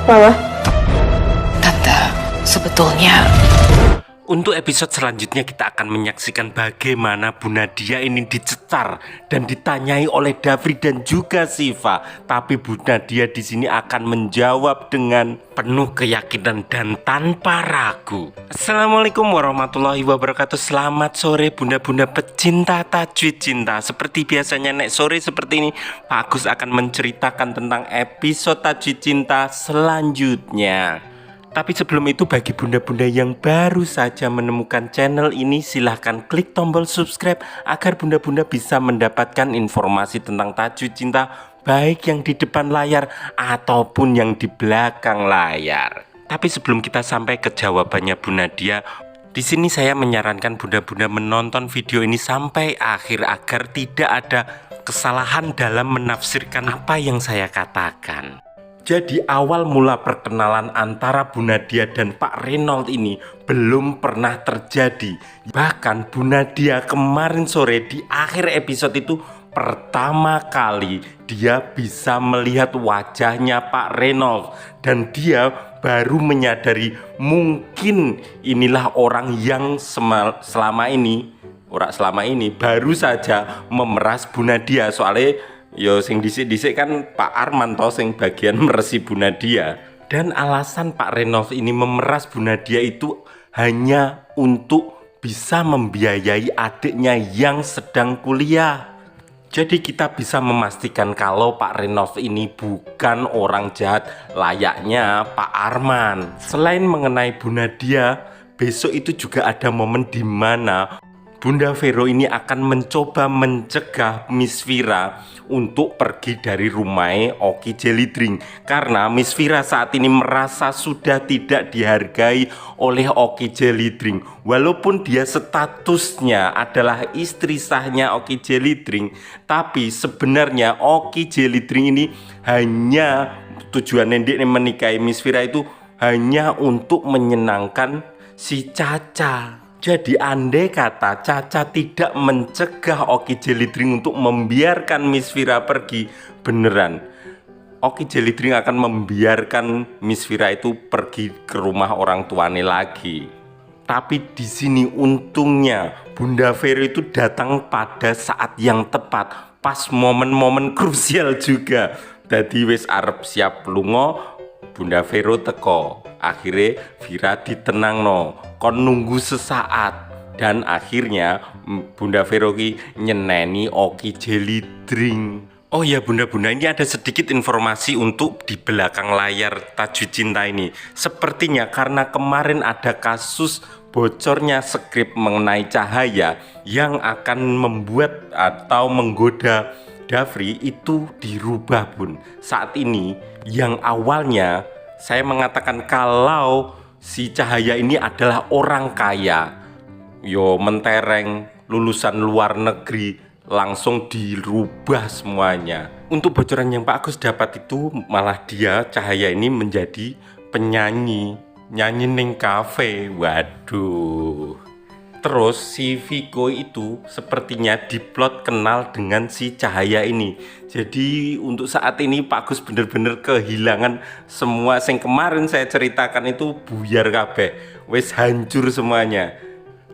bawah. Tante, sebetulnya Untuk episode selanjutnya kita akan menyaksikan bagaimana Bu Nadia ini dicecar dan ditanyai oleh Davri dan juga Siva. Tapi Bu Nadia di sini akan menjawab dengan penuh keyakinan dan tanpa ragu. Assalamualaikum warahmatullahi wabarakatuh. Selamat sore bunda-bunda pecinta tajwid cinta. Seperti biasanya nek sore seperti ini, Pak Agus akan menceritakan tentang episode tajwid cinta selanjutnya. Tapi sebelum itu, bagi bunda-bunda yang baru saja menemukan channel ini, silahkan klik tombol subscribe agar bunda-bunda bisa mendapatkan informasi tentang tajwid cinta, baik yang di depan layar ataupun yang di belakang layar. Tapi sebelum kita sampai ke jawabannya Bu Nadia, di sini saya menyarankan bunda-bunda menonton video ini sampai akhir agar tidak ada kesalahan dalam menafsirkan apa yang saya katakan. Jadi awal mula perkenalan antara Bu Nadia dan Pak Reynold ini belum pernah terjadi. Bahkan Bu Nadia kemarin sore di akhir episode itu pertama kali dia bisa melihat wajahnya Pak Reynold. Dan dia baru menyadari mungkin inilah orang yang selama ini baru saja memeras Bu Nadia. Soalnya yo sing disik-disik kan Pak Arman toh sing bagian meresi Bu Nadia. Dan alasan Pak Reynold ini memeras Bu Nadia itu hanya untuk bisa membiayai adiknya yang sedang kuliah. Jadi kita bisa memastikan kalau Pak Reynold ini bukan orang jahat layaknya Pak Arman. Selain mengenai Bu Nadia, besok itu juga ada momen di mana Bunda Vero ini akan mencoba mencegah Miss Vira untuk pergi dari rumah Oki Jelly Drink. Karena Miss Vira saat ini merasa sudah tidak dihargai oleh Oki Jelly Drink. Walaupun dia statusnya adalah istri sahnya Oki Jelly Drink, tapi sebenarnya Oki Jelly Drink ini hanya tujuan dia menikahi Miss Vira itu hanya untuk menyenangkan si Caca. Jadi andai kata Caca tidak mencegah Oki Jelly Drink untuk membiarkan Miss Vira pergi, beneran Oki Jelly Drink akan membiarkan Miss Vira itu pergi ke rumah orang tuanya lagi. Tapi di sini untungnya Bunda Vero itu datang pada saat yang tepat, pas momen-momen krusial juga. Jadi wis arep siap lunga, Bunda Vero teko. Akhirnya Vira ditenangno, kon nunggu sesaat. Dan akhirnya Bunda Vero ki nyeneni Oki Jelly Drink. Oh ya bunda-bunda, ini ada sedikit informasi untuk di belakang layar Tajwid Cinta ini. Sepertinya karena kemarin ada kasus bocornya skrip mengenai Cahaya yang akan membuat atau menggoda Davri itu dirubah bun. Saat ini yang awalnya saya mengatakan kalau si Cahaya ini adalah orang kaya, yo mentereng, lulusan luar negeri, langsung dirubah semuanya. Untuk bocoran yang Pak Agus dapat itu malah dia Cahaya ini menjadi penyanyi, nyanyi ning kafe. Waduh. Terus si Viko itu sepertinya diplot kenal dengan si Cahaya ini. Jadi untuk saat ini Pak Gus bener-bener kehilangan semua yang kemarin saya ceritakan itu buyar kabeh. Wes hancur semuanya.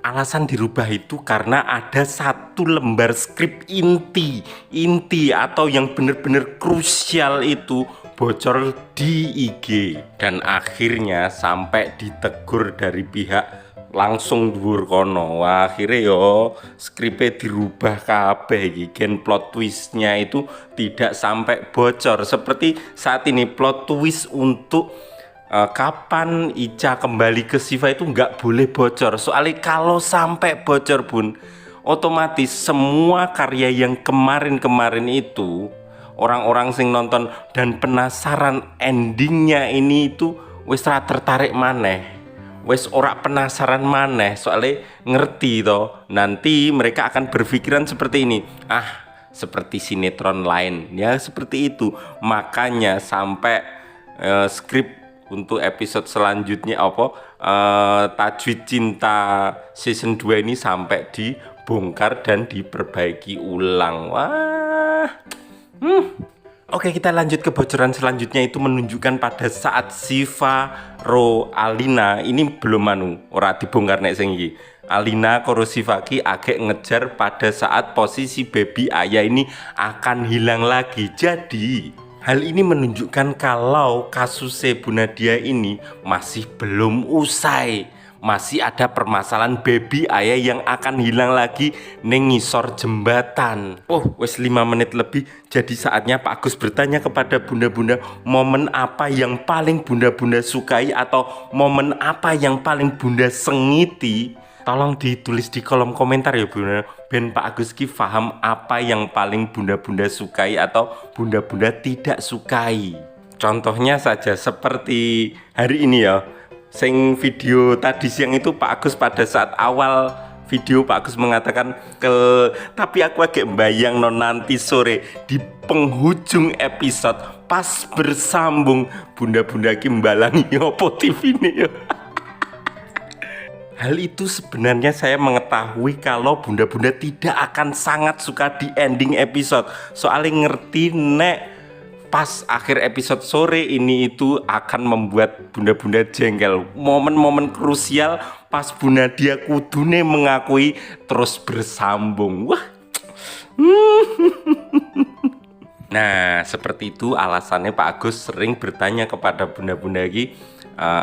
Alasan dirubah itu karena ada satu lembar skrip inti atau yang bener-bener krusial itu bocor di IG. Dan akhirnya sampai ditegur dari pihak langsung dhuwur kono. Wah, akhirnya yo skripnya dirubah kabeh iki. Gen plot twistnya itu tidak sampai bocor. Seperti saat ini plot twist untuk kapan Ica kembali ke Siva itu nggak boleh bocor. Soalnya kalau sampai bocor bun, otomatis semua karya yang kemarin-kemarin itu orang-orang sing nonton dan penasaran endingnya ini itu wis ra tertarik maneh. Wes ora penasaran maneh, soalnya ngerti toh nanti mereka akan berpikiran seperti ini, seperti sinetron lain ya, seperti itu. Makanya sampai skrip untuk episode selanjutnya Tajwid Cinta season 2 ini sampai dibongkar dan diperbaiki ulang. Wah Oke, kita lanjut ke bocoran selanjutnya. Itu menunjukkan pada saat Syifa ro Alina ini belum ora dibongkar nek sing iki. Alina karo Syifa ki agak ngejar pada saat posisi baby ayah ini akan hilang lagi. Jadi hal ini menunjukkan kalau kasus Bu Nadia ini masih belum usai. Masih ada permasalahan baby ayah yang akan hilang lagi ning ngisor jembatan. Oh, wes 5 menit lebih. Jadi saatnya Pak Agus bertanya kepada bunda-bunda, momen apa yang paling bunda-bunda sukai atau momen apa yang paling bunda sengiti? Tolong ditulis di kolom komentar ya bunda, ben Pak Agus ki paham apa yang paling bunda-bunda sukai atau bunda-bunda tidak sukai. Contohnya saja seperti hari ini ya, sing video tadi siang itu Pak Agus pada saat awal video Pak Agus mengatakan tapi aku agak bayang nanti sore di penghujung episode pas bersambung bunda-bunda ki mbalangi opo TV ini ya. Hal itu sebenarnya saya mengetahui kalau bunda-bunda tidak akan sangat suka di ending episode. Soalnya ngerti nek pas akhir episode sore ini itu akan membuat bunda-bunda jengkel. Momen-momen krusial pas Bu Nadia kudune mengakui terus bersambung. Wah. Nah, seperti itu alasannya Pak Agus sering bertanya kepada bunda-bunda lagi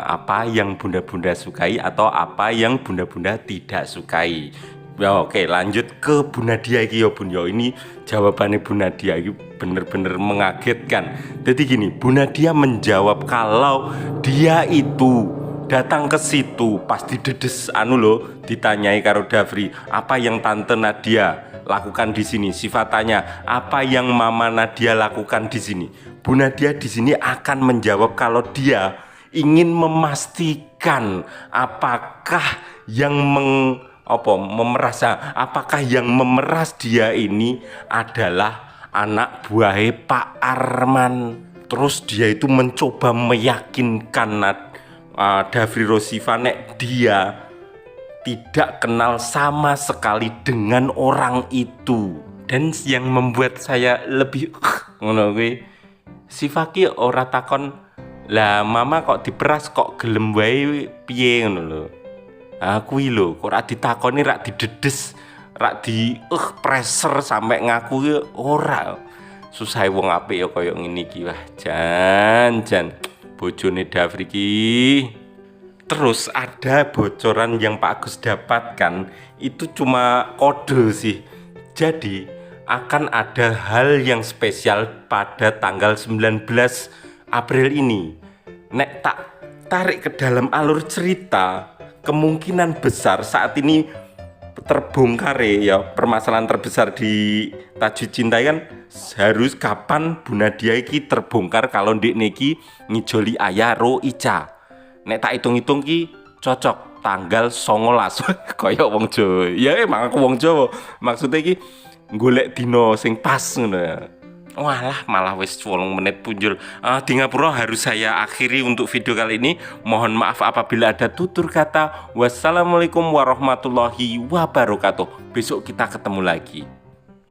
apa yang bunda-bunda sukai atau apa yang bunda-bunda tidak sukai. Ya, oke, lanjut ke Bu Nadia iki ya Bun. Ya ini jawabannya Bu Nadia iki bener-bener mengagetkan. Jadi gini, Bu Nadia menjawab kalau dia itu datang ke situ pas didedes ditanyai karo Davri, apa yang Tante Nadia lakukan di sini. Syifa tanya, apa yang Mama Nadia lakukan di sini. Bu Nadia di sini akan menjawab kalau dia ingin memastikan apakah yang apakah yang memeras dia ini adalah anak buah Pak Arman. Terus dia itu mencoba meyakinkan Davri Rosifa nek dia tidak kenal sama sekali dengan orang itu. Dan yang membuat saya lebih ngono kuwi, Syifa ki ora takon, "Lah mama kok diperas kok gelem wae piye?" ngono lho. Kuwi lho, kok rak ditakoni, rak didedes, rak di pressure sampai ngaku ora. Susah wong apik ya kaya ngene iki. Wah, jan bojone Davri ki. Terus ada bocoran yang Pak Agus dapatkan itu cuma kode sih. Jadi akan ada hal yang spesial pada tanggal 19 April ini. Nek tak tarik ke dalam alur cerita, kemungkinan besar saat ini terbongkar ya permasalahan terbesar di Tajud Cinta kan harus kapan Bu Nadia iki terbongkar kalau ndek niki ngijoli ayah ro Ica. Nek tak hitung-hitung ki cocok tanggal 19 kaya wong Jawa. Ya emang aku wong Jawa. Maksudnya ki golek dino sing pas ngono ya. Walah malah wis 8 menit punjul. Di ngapura harus saya akhiri untuk video kali ini. Mohon maaf apabila ada tutur kata. Wassalamualaikum warahmatullahi wabarakatuh. Besok kita ketemu lagi.